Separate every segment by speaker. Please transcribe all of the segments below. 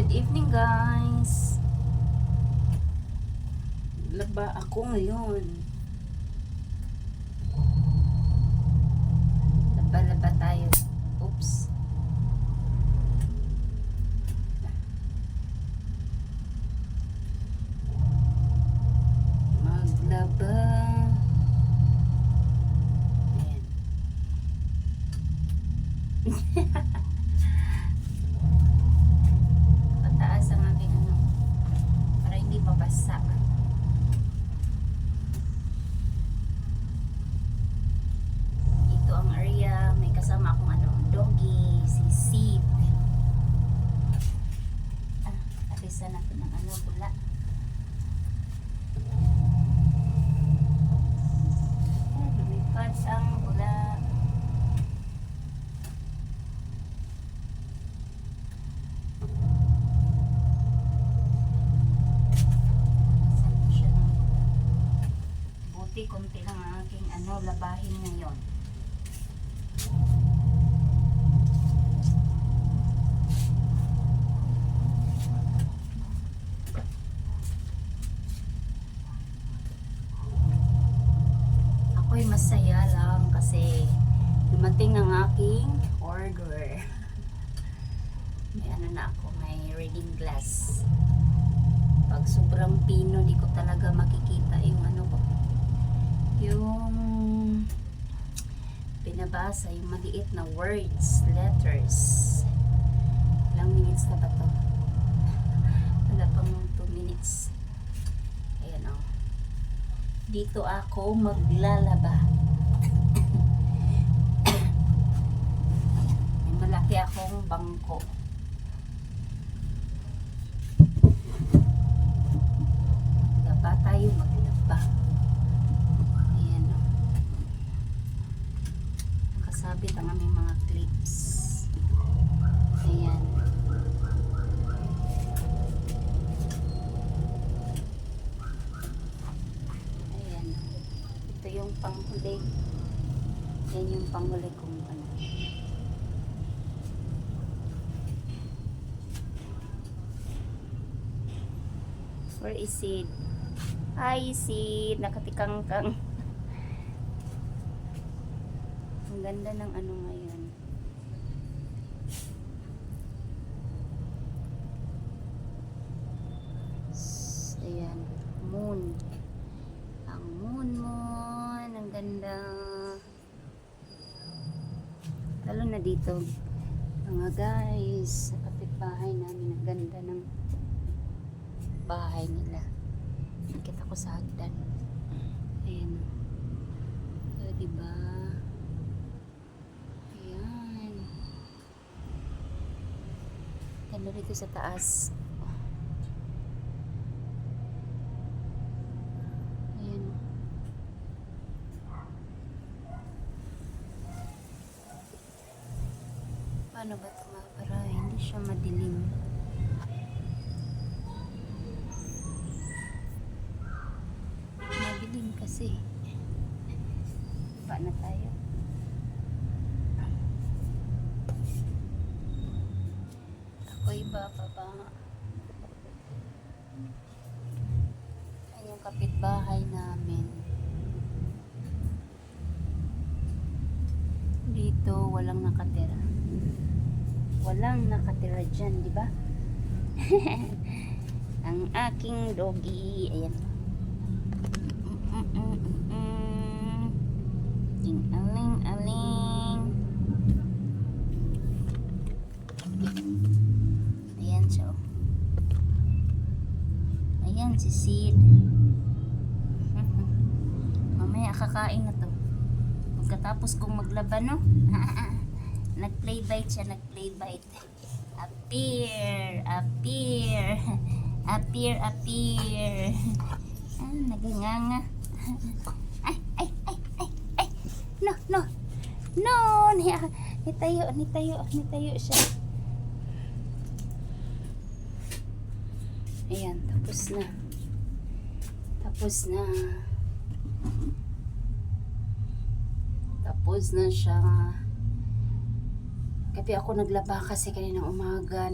Speaker 1: Good evening, guys. Laba ako ngayon. Laba-laba tayo. Oops. Maglaba. Ayan. Pataas ang aking ano. Para hindi mabasa. Ito ang area. May kasama akong ano, doggy. Si Sid. Alisan natin ng ano, bula. Lumipad ang bula. Konti lang ang aking ano, labahin ngayon. Ako'y masaya lang kasi dumating ang aking order. May ano na ako, may reading glass. Pag sobrang pino, di ko talaga makikita yung ano ko, yung pinabasa, yung maliit na words, letters. Ilang minutes na ba to? Wala pang 2 minutes. Ayan o. Dito ako maglalaba. May malaki akong bangko. Maglaba tayo, maglaba. Sabit ang aming mga clips. Ayan. Ayan. Ito yung panghuli. Yan yung panghuli kong ano. Where is Sid? Hi Sid! Nakatikang-kang. Ang ganda ng ano ngayon. Ayan, moon. Ang moon. Ang ganda. Lalo na dito. Mga guys, sa kapitbahay namin, ang ganda ng bahay nila. Nakita ko sa hagdan. Ayan. So, diba? Ganda rito sa taas. Ayan. Paano ba ito para hindi siya madilim? Madilim kasi. Baba na tayo. Ako'y bababa. Ayan yung kapitbahay namin. Dito walang nakatira. Walang nakatira dyan, di ba? Ang aking doggy. Ayan. Aling-aling. Ayan siya. Ayan si Sid. Mamaya kakain na to. Pagkatapos kong maglaba, no? Nag-play bite siya, nag-play bite. Appear, appear. Appear, appear. Ah, naganganga. Ay. No. Nitayo siya. Ayan, tapos na siya. Kasi ako naglaba kasi kaninang umaga,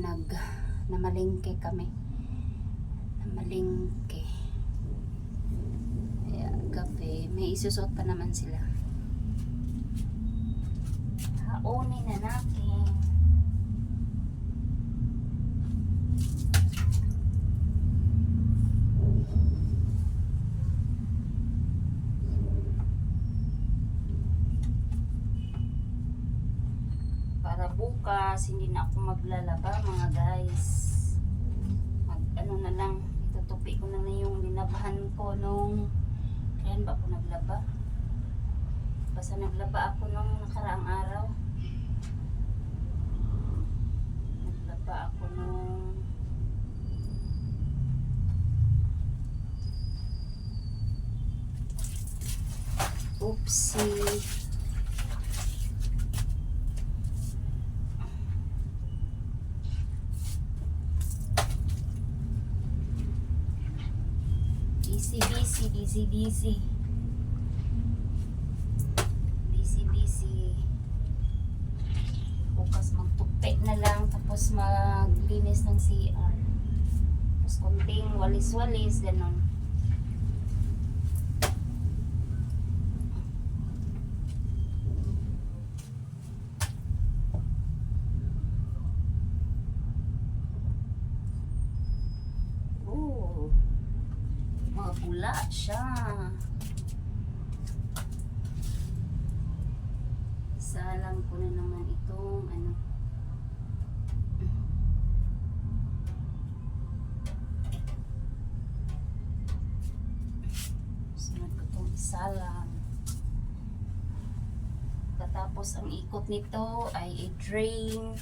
Speaker 1: namalingke kami. Namalingke. Kaya kape, may isusot pa naman sila. Haonin na natin. Para bukas hindi na ako maglalaba mga guys. Ano na lang, itutupi ko na yung linabahan ko nung kailan ba ako naglaba? Basta naglaba ako nung nakaraang araw. Naglaba ako nung oopsie. Busy. Bukas magtupi na lang, tapos maglinis ng CR. Tapos konting walis-walis, ganon. Mabula siya. Isalang ko na naman itong ano. Sunod ko itong isalang. Tapos ang ikot nito ay i-drain.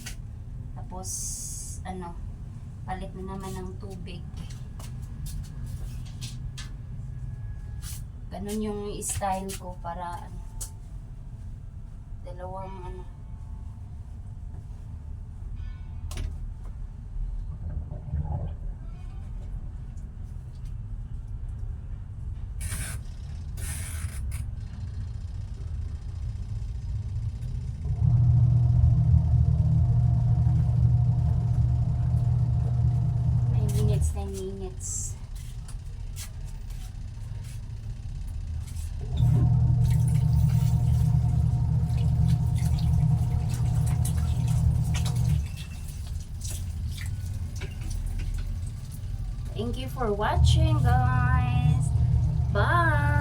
Speaker 1: Tapos ano, palit na naman ng tubig. Ganun yung style ko para ano, dalawang ano. Nine minutes. Thank you for watching, guys. Bye.